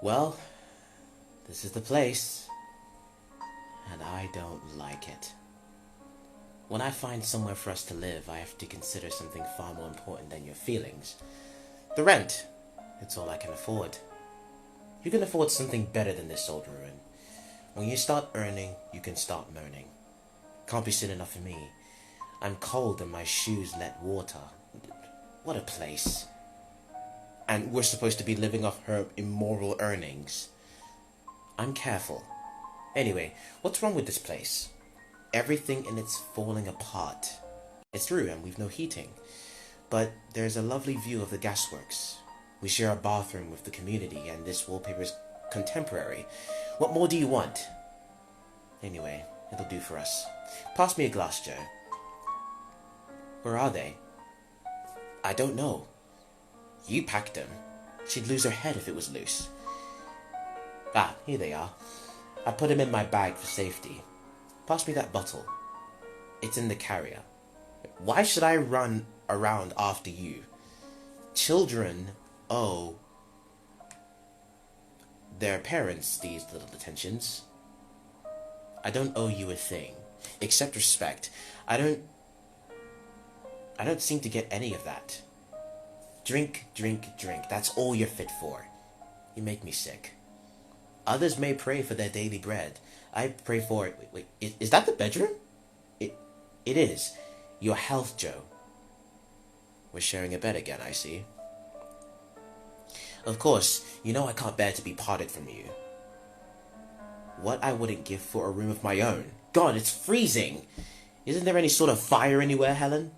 Well, this is the place, and I don't like it. When I find somewhere for us to live, I have to consider something far more important than your feelings. The rent. It's all I can afford. You can afford something better than this old ruin. When you start earning, you can start moaning. Can't be soon enough for me. I'm cold and my shoes let water. What a place. And we're supposed to be living off her immoral earnings. I'm careful. Anyway, what's wrong with this place? Everything in it's falling apart. It's true, and we've no heating. But there's a lovely view of the gasworks. We share a bathroom with the community, and this wallpaper is contemporary. What more do you want? Anyway, it'll do for us. Pass me a glass, Joe. Where are they? I don't know. You packed them. She'd lose her head if it was loose. Ah, here they are. I put them in my bag for safety. Pass me that bottle. It's in the carrier. Why should I run around after you? Children owe their parents these little attentions. I don't owe you a thing, except respect. I don't seem to get any of that. Drink, drink, drink. That's all you're fit for. You make me sick. Others may pray for their daily bread. I pray for... Wait, is that the bedroom? It is. Your health, Joe. We're sharing a bed again, I see. Of course, you know I can't bear to be parted from you. What I wouldn't give for a room of my own. God, it's freezing! Isn't there any sort of fire anywhere, Helen?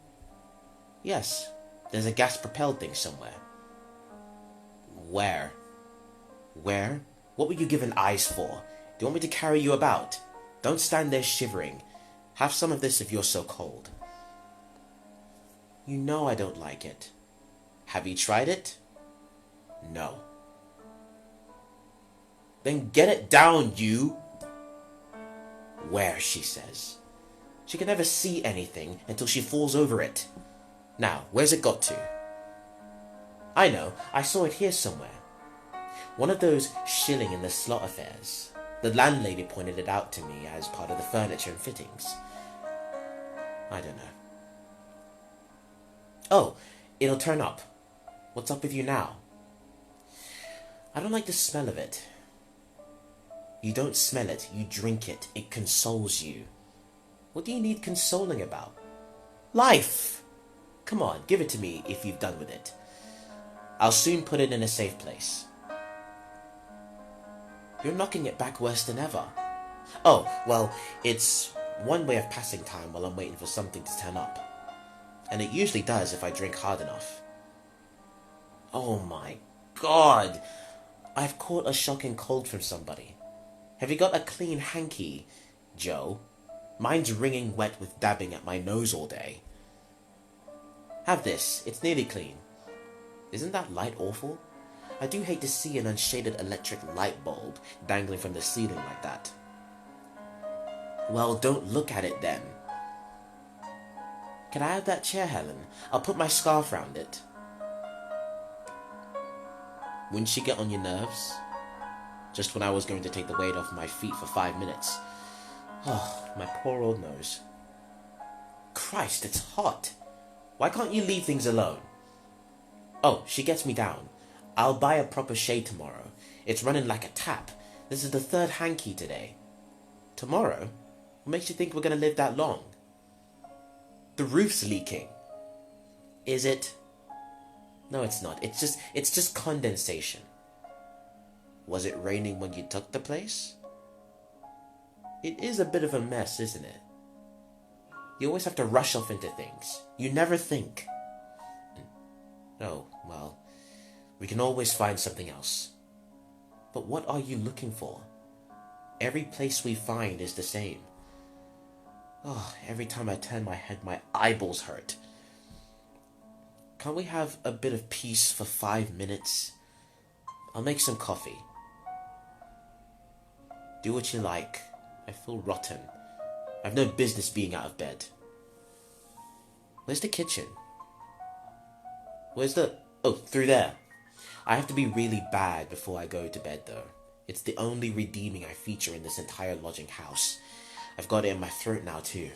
Yes, there's a gas-propelled thing somewhere. Where? Where? What were you given eyes for? Do you want me to carry you about? Don't stand there shivering. Have some of this if you're so cold. You know I don't like it. Have you tried it? No. Then get it down, you! Where, she says. She can never see anything until she falls over it. Now, where's it got to? I know, I saw it here somewhere. One of those shilling in the slot affairs. The landlady pointed it out to me as part of the furniture and fittings. I don't know. Oh, it'll turn up. What's up with you now? I don't like the smell of it. You don't smell it, you drink it. It consoles you. What do you need consoling about? Life! Come on, give it to me if you've done with it. I'll soon put it in a safe place. You're knocking it back worse than ever. Oh, well, it's one way of passing time while I'm waiting for something to turn up. And it usually does if I drink hard enough. Oh my God! I've caught a shocking cold from somebody. Have you got a clean hanky, Joe? Mine's wringing wet with dabbing at my nose all day. Have this, it's nearly clean. Isn't that light awful? I do hate to see an unshaded electric light bulb dangling from the ceiling like that. Well, don't look at it then. Can I have that chair, Helen? I'll put my scarf round it. Wouldn't she get on your nerves? Just when I was going to take the weight off my feet for 5 minutes. Oh, my poor old nose. Christ, it's hot. Why can't you leave things alone? Oh, she gets me down. I'll buy a proper shade tomorrow. It's running like a tap. This is the 3rd hanky today. Tomorrow? What makes you think we're going to live that long? The roof's leaking. Is it? No, it's not. It's just condensation. Was it raining when you took the place? It is a bit of a mess, isn't it? You always have to rush off into things. You never think. Oh, well, we can always find something else. But what are you looking for? Every place we find is the same. Oh, every time I turn my head, my eyeballs hurt. Can't we have a bit of peace for 5 minutes? I'll make some coffee. Do what you like. I feel rotten. I've no business being out of bed. Where's the kitchen? Where's the... Oh, through there. I have to be really bad before I go to bed, though. It's the only redeeming I feature in this entire lodging house. I've got it in my throat now, too.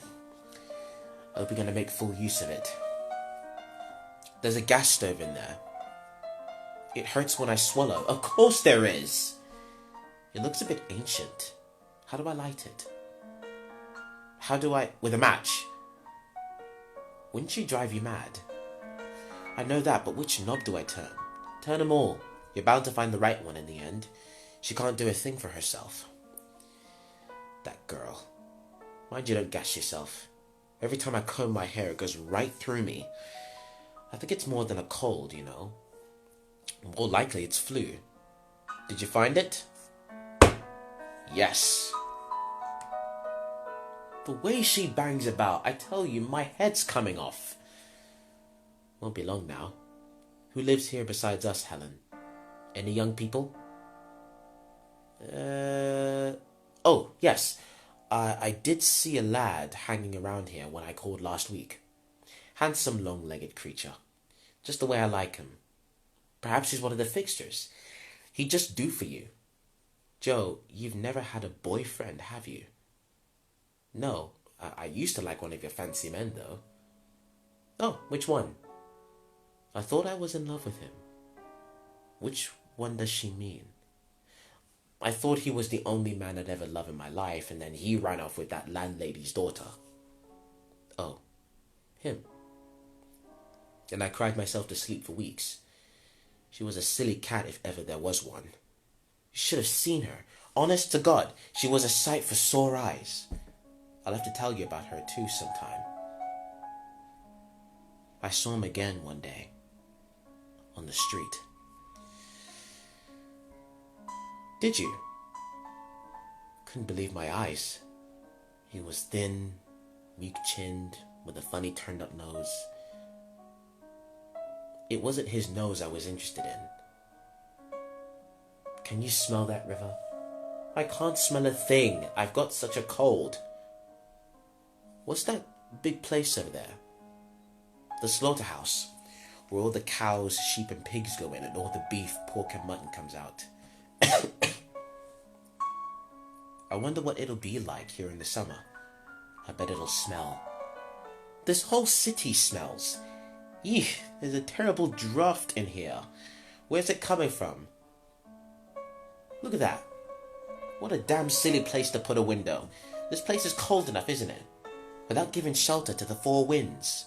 I hope you're going to make full use of it. There's a gas stove in there. It hurts when I swallow. Of course there is! It looks a bit ancient. How do I light it? How do I... with a match? Wouldn't she drive you mad? I know that, but which knob do I turn? Turn them all. You're bound to find the right one in the end. She can't do a thing for herself. That girl. Mind you don't gas yourself. Every time I comb my hair, it goes right through me. I think it's more than a cold, you know. More likely it's flu. Did you find it? Yes. The way she bangs about, I tell you, my head's coming off. Won't be long now. Who lives here besides us, Helen? Any young people? Oh, yes. I did see a lad hanging around here when I called last week. Handsome, long-legged creature. Just the way I like him. Perhaps he's one of the fixtures. He'd just do for you. Joe, you've never had a boyfriend, have you? No, I used to like one of your fancy men, though. Oh, which one? I thought I was in love with him. Which one does she mean? I thought he was the only man I'd ever love in my life, and then he ran off with that landlady's daughter. Oh, him. And I cried myself to sleep for weeks. She was a silly cat if ever there was one. You should have seen her. Honest to God, she was a sight for sore eyes. I'll have to tell you about her too sometime. I saw him again one day. On the street. Did you? Couldn't believe my eyes. He was thin, weak-chinned, with a funny turned-up nose. It wasn't his nose I was interested in. Can you smell that, River? I can't smell a thing. I've got such a cold. What's that big place over there? The slaughterhouse, where all the cows, sheep and pigs go in and all the beef, pork and mutton comes out. I wonder what it'll be like here in the summer. I bet it'll smell. This whole city smells. Eek, there's a terrible draft in here. Where's it coming from? Look at that. What a damn silly place to put a window. This place is cold enough, isn't it? Without giving shelter to the four winds.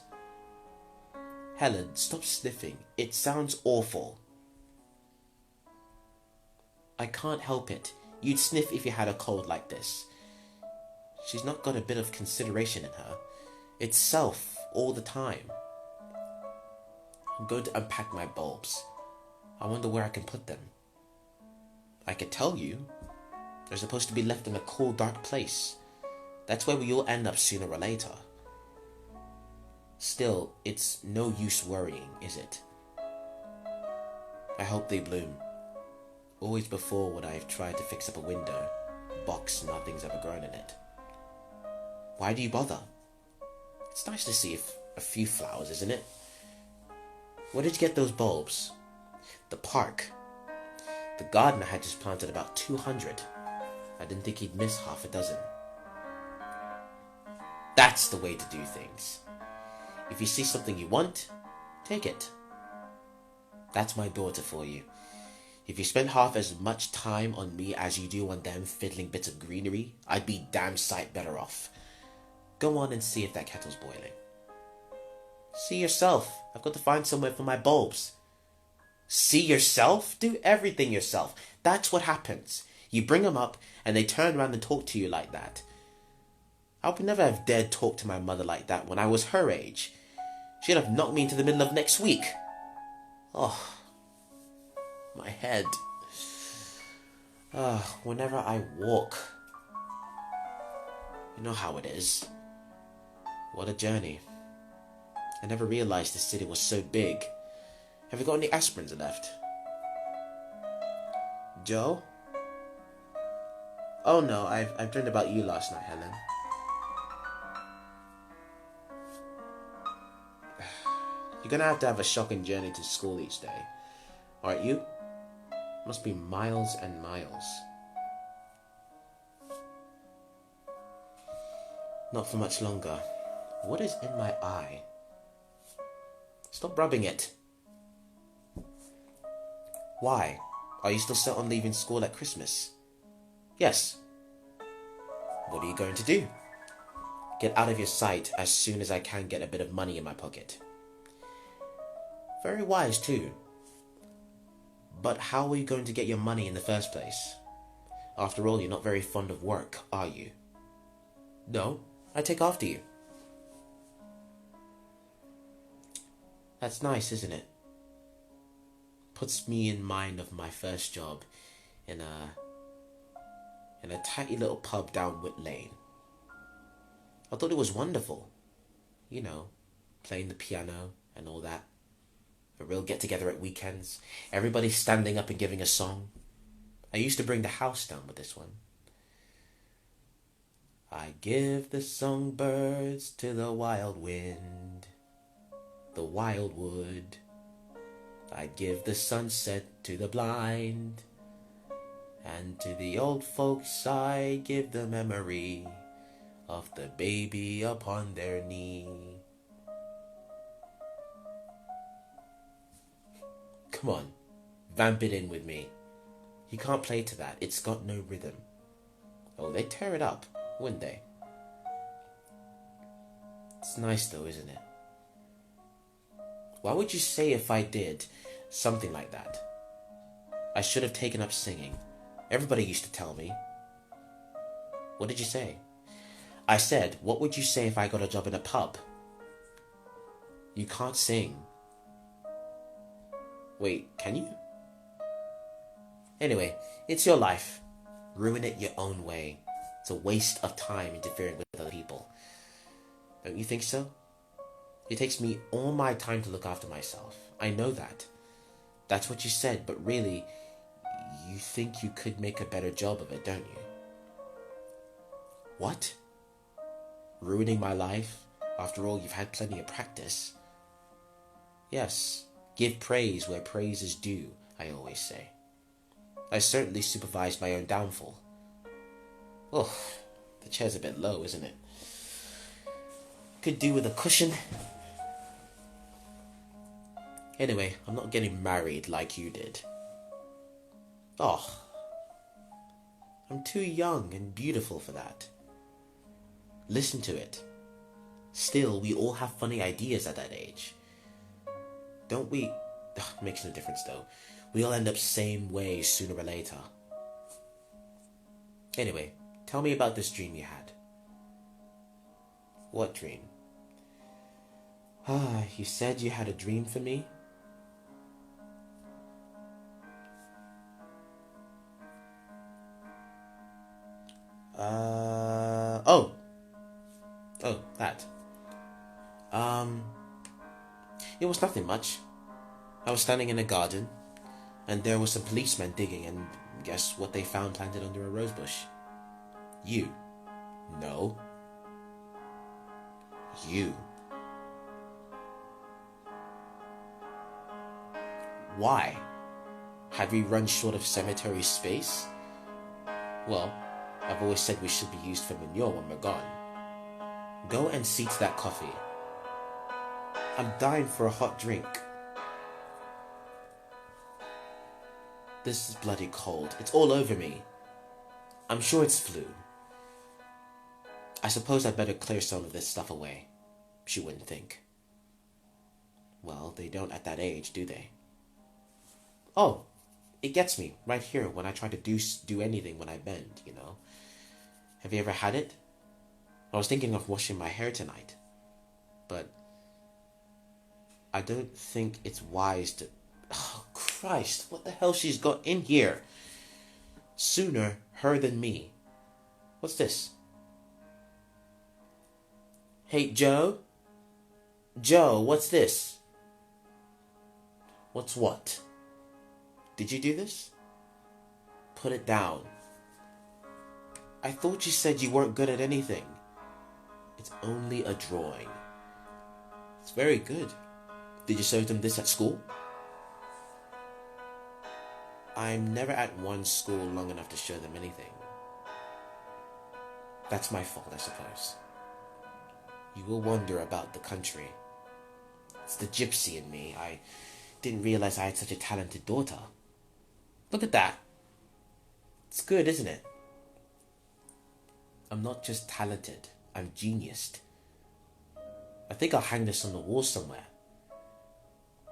Helen, stop sniffing. It sounds awful. I can't help it. You'd sniff if you had a cold like this. She's not got a bit of consideration in her. It's self all the time. I'm going to unpack my bulbs. I wonder where I can put them. I could tell you. They're supposed to be left in a cool, dark place. That's where we all end up sooner or later. Still, it's no use worrying, is it? I hope they bloom. Always before would I have tried to fix up a window, box nothing's ever grown in it. Why do you bother? It's nice to see a few flowers, isn't it? Where did you get those bulbs? The park. The gardener had just planted about 200. I didn't think he'd miss half a dozen. That's the way to do things. If you see something you want, take it. That's my daughter for you. If you spend half as much time on me as you do on them fiddling bits of greenery, I'd be damn sight better off. Go on and see if that kettle's boiling. See yourself. I've got to find somewhere for my bulbs. See yourself? Do everything yourself. That's what happens. You bring them up and they turn around and talk to you like that. I would never have dared talk to my mother like that when I was her age. She'd have knocked me into the middle of next week. Oh, my head. Whenever I walk. You know how it is. What a journey. I never realized the city was so big. Have you got any aspirins left? Joe? Oh no, I've dreamed about you last night, Helen. You're gonna have to have a shocking journey to school each day, aren't you? Must be miles and miles. Not for much longer. What is in my eye? Stop rubbing it. Why? Are you still set on leaving school at Christmas? Yes. What are you going to do? Get out of your sight as soon as I can get a bit of money in my pocket. Very wise too. But how are you going to get your money in the first place? After all, you're not very fond of work, are you? No, I take after you. That's nice, isn't it? Puts me in mind of my first job in a tiny little pub down Whit Lane. I thought it was wonderful. You know, playing the piano and all that. A real get-together at weekends. Everybody standing up and giving a song. I used to bring the house down with this one. I give the songbirds to the wild wind, the wild wood. I give the sunset to the blind, and to the old folks I give the memory of the baby upon their knee. Come on, vamp it in with me. You can't play to that, it's got no rhythm. Oh, they'd tear it up, wouldn't they? It's nice though, isn't it? Why would you say if I did something like that? I should have taken up singing. Everybody used to tell me. What did you say? I said, what would you say if I got a job in a pub? You can't sing. Wait, can you? Anyway, it's your life. Ruin it your own way. It's a waste of time interfering with other people. Don't you think so? It takes me all my time to look after myself. I know that. That's what you said, but really, you think you could make a better job of it, don't you? What? Ruining my life? After all, you've had plenty of practice. Yes, give praise where praise is due, I always say. I certainly supervised my own downfall. Oh, the chair's a bit low, isn't it? Could do with a cushion. Anyway, I'm not getting married like you did. Oh, I'm too young and beautiful for that. Listen to it. Still, we all have funny ideas at that age. Don't we? Ugh, makes no difference though. We all end up same way sooner or later. Anyway, tell me about this dream you had. What dream? You said you had a dream for me? That. It was nothing much. I was standing in a garden, and there was some policemen digging, and guess what they found planted under a rosebush? You. No. You. Why? Had we run short of cemetery space? Well, I've always said we should be used for manure when we're gone. Go and see to that coffee. I'm dying for a hot drink. This is bloody cold. It's all over me. I'm sure it's flu. I suppose I'd better clear some of this stuff away. She wouldn't think. Well, they don't at that age, do they? Oh, it gets me right here when I try to do anything when I bend, you know. Have you ever had it? I was thinking of washing my hair tonight, but I don't think it's wise to... Oh, Christ, what the hell she's got in here? Sooner her than me. What's this? Hey, Joe? Joe, what's this? What's what? Did you do this? Put it down. I thought you said you weren't good at anything. It's only a drawing. It's very good. Did you show them this at school? I'm never at one school long enough to show them anything. That's my fault, I suppose. You will wonder about the country. It's the gypsy in me. I didn't realize I had such a talented daughter. Look at that. It's good, isn't it? I'm not just talented, I'm geniused. I think I'll hang this on the wall somewhere.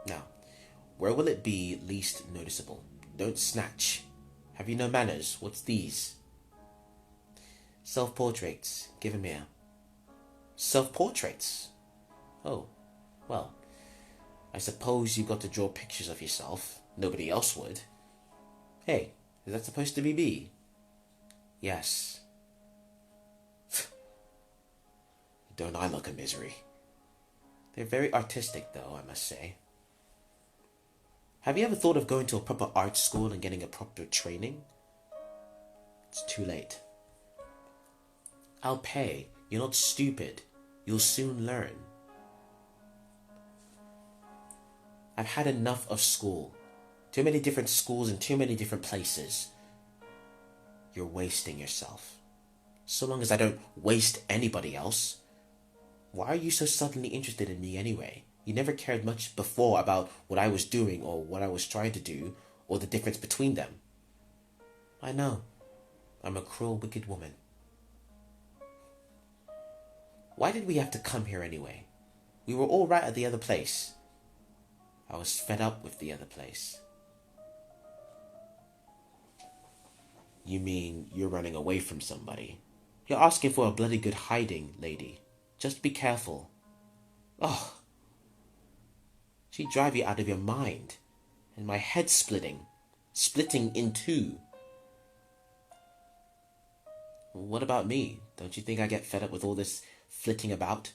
Now, where will it be least noticeable? Don't snatch. Have you no manners? What's these? Self-portraits. Give 'em here. Self-portraits? Oh, well, I suppose you got to draw pictures of yourself. Nobody else would. Hey, is that supposed to be me? Yes. Don't I look a misery? They're very artistic, though, I must say. Have you ever thought of going to a proper art school and getting a proper training? It's too late. I'll pay. You're not stupid. You'll soon learn. I've had enough of school. Too many different schools in too many different places. You're wasting yourself. So long as I don't waste anybody else. Why are you so suddenly interested in me anyway? You never cared much before about what I was doing or what I was trying to do or the difference between them. I know. I'm a cruel, wicked woman. Why did we have to come here anyway? We were all right at the other place. I was fed up with the other place. You mean you're running away from somebody? You're asking for a bloody good hiding, lady. Just be careful. Oh, she'd drive you out of your mind. And my head's splitting in two. What about me? Don't you think I get fed up with all this flitting about?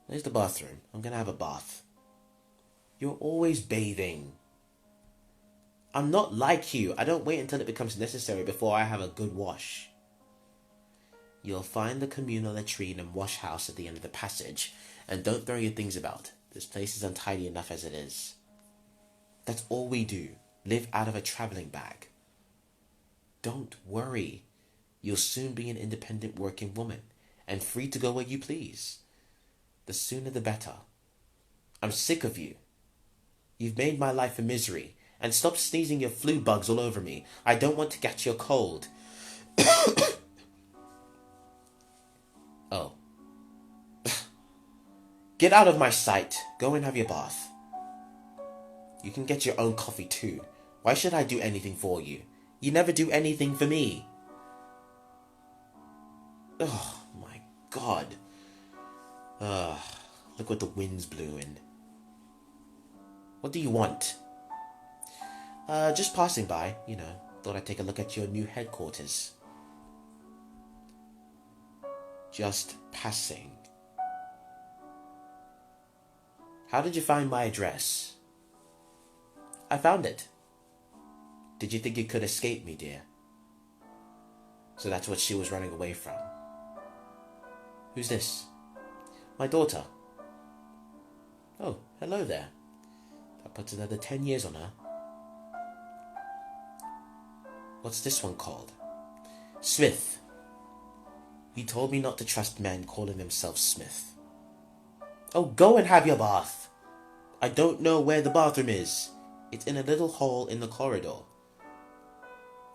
There's the bathroom. I'm gonna have a bath. You're always bathing. I'm not like you. I don't wait until it becomes necessary before I have a good wash. You'll find the communal latrine and wash house at the end of the passage, and don't throw your things about. This place is untidy enough as it is. That's all we do. Live out of a traveling bag. Don't worry. You'll soon be an independent working woman, and free to go where you please. The sooner the better. I'm sick of you. You've made my life a misery, and stop sneezing your flu bugs all over me. I don't want to catch your cold. Oh. Get out of my sight. Go and have your bath. You can get your own coffee too. Why should I do anything for you? You never do anything for me. Oh my God. Look what the wind's blowing. What do you want? Just passing by, Thought I'd take a look at your new headquarters. Just passing. How did you find my address? I found it. Did you think you could escape me, dear? So that's what she was running away from. Who's this? My daughter. Oh, hello there. That puts another 10 years on her. What's this one called? Smith. He told me not to trust men calling themselves Smith. Oh, go and have your bath. I don't know where the bathroom is. It's in a little hole in the corridor.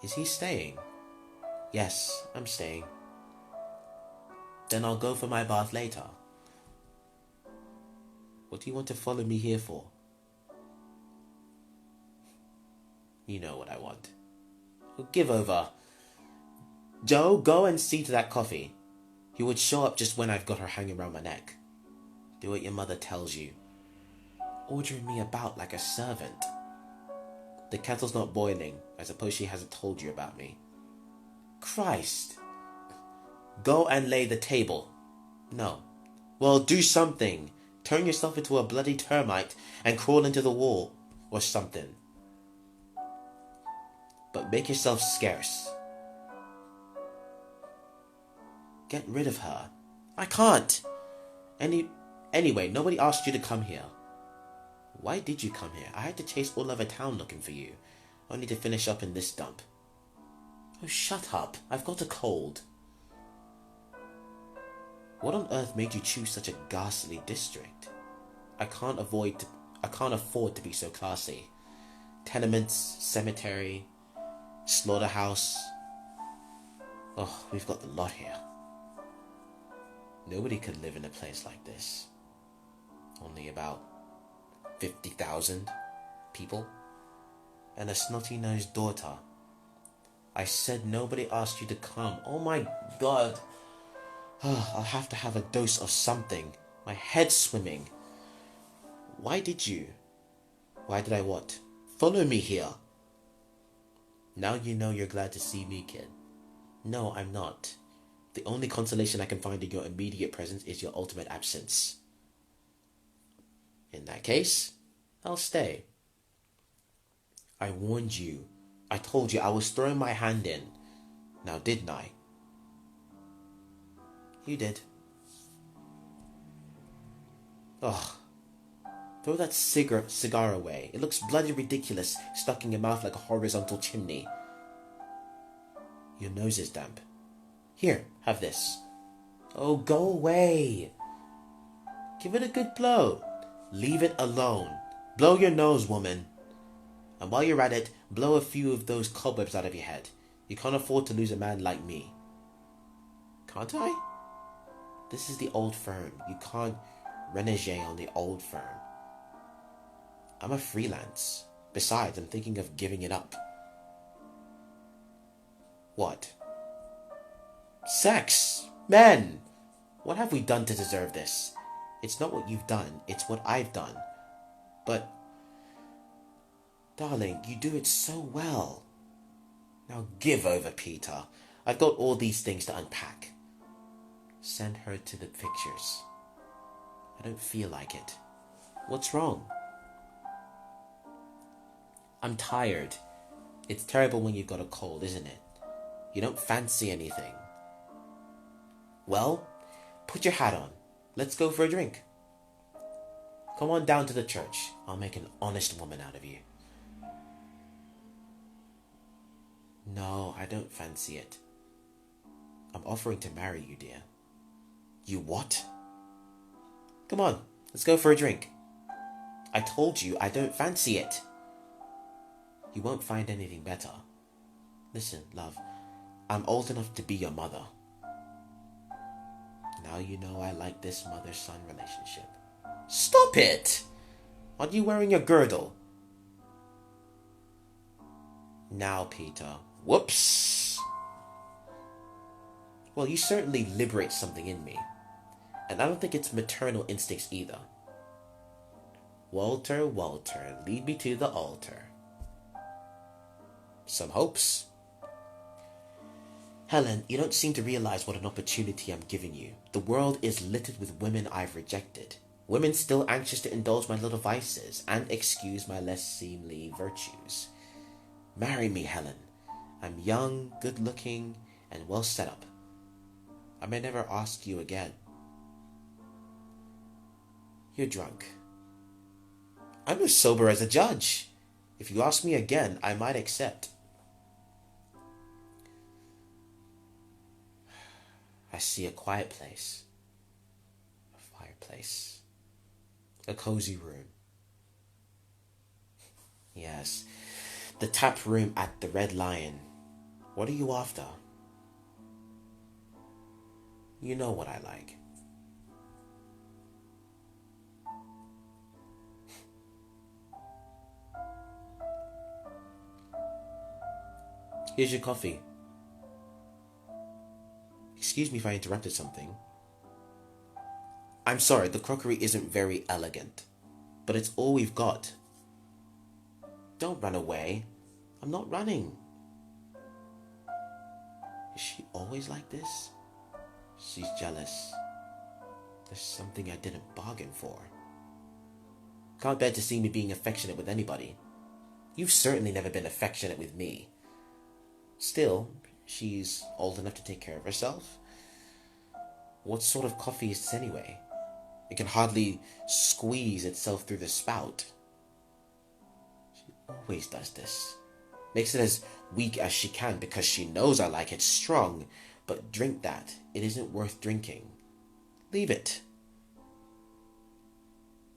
Is he staying? Yes, I'm staying. Then I'll go for my bath later. What do you want to follow me here for? You know what I want. Well, give over. Joe, go and see to that coffee. He would show up just when I've got her hanging around my neck. Do what your mother tells you. Ordering me about like a servant. The kettle's not boiling. I suppose she hasn't told you about me. Christ. Go and lay the table. No. Well, do something. Turn yourself into a bloody termite and crawl into the wall or something. But make yourself scarce. Get rid of her. I can't. Anyway, nobody asked you to come here. Why did you come here? I had to chase all over town looking for you. only to finish up in this dump. Oh, shut up. I've got a cold. What on earth made you choose such a ghastly district? I can't afford to be so classy. Tenements, cemetery, slaughterhouse. Oh, we've got the lot here. Nobody could live in a place like this. Only about 50,000 people. And a snotty-nosed daughter. I said nobody asked you to come. Oh my god. I'll have to have a dose of something. My head's swimming. Why did you? Why did I what? Follow me here. Now you know you're glad to see me, kid. No, I'm not. The only consolation I can find in your immediate presence is your ultimate absence. In that case, I'll stay. I warned you. I told you I was throwing my hand in. Now didn't I? You did. Ugh. Throw that cigar away. It looks bloody ridiculous, stuck in your mouth like a horizontal chimney. Your nose is damp. Here, have this. Oh, go away. Give it a good blow. Leave it alone. Blow your nose, woman. And while you're at it, blow a few of those cobwebs out of your head. You can't afford to lose a man like me. Can't I? This is the old firm. You can't renege on the old firm. I'm a freelance. Besides, I'm thinking of giving it up. What? Sex! Men! What have we done to deserve this? It's not what you've done, it's what I've done. But, darling, you do it so well. Now give over, Peter. I've got all these things to unpack. Send her to the pictures. I don't feel like it. What's wrong? I'm tired. It's terrible when you've got a cold, isn't it? You don't fancy anything. Well, put your hat on. Let's go for a drink. Come on down to the church. I'll make an honest woman out of you. No, I don't fancy it. I'm offering to marry you, dear. You what? Come on, let's go for a drink. I told you I don't fancy it. You won't find anything better. Listen, love, I'm old enough to be your mother. Now you know I like this mother-son relationship. Stop it! Aren't you wearing your girdle? Now, Peter. Whoops! Well, you certainly liberate something in me. And I don't think it's maternal instincts either. Walter, Walter, lead me to the altar. Some hopes. Helen, you don't seem to realize what an opportunity I'm giving you. The world is littered with women I've rejected. Women still anxious to indulge my little vices and excuse my less seemly virtues. Marry me, Helen. I'm young, good-looking, and well set up. I may never ask you again. You're drunk. I'm as sober as a judge. If you ask me again, I might accept. I see a quiet place. A fireplace. A cozy room. Yes, the tap room at the Red Lion. What are you after? You know what I like. Here's your coffee. Excuse me if I interrupted something. I'm sorry, the crockery isn't very elegant, but it's all we've got. Don't run away. I'm not running. Is she always like this? She's jealous. There's something I didn't bargain for. Can't bear to see me being affectionate with anybody. You've certainly never been affectionate with me. Still, she's old enough to take care of herself. What sort of coffee is this anyway? It can hardly squeeze itself through the spout. She always does this. Makes it as weak as she can because she knows I like it strong. But drink that. It isn't worth drinking. Leave it.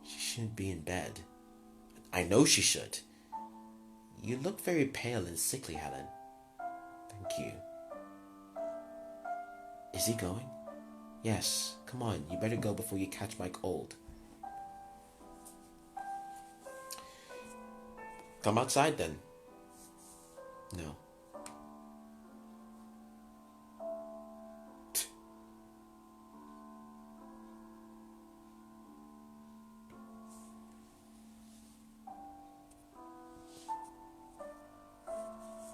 She shouldn't be in bed. I know she should. You look very pale and sickly, Helen. Thank you. Is he going? Yes. Come on, you better go before you catch my cold. Come outside then. No.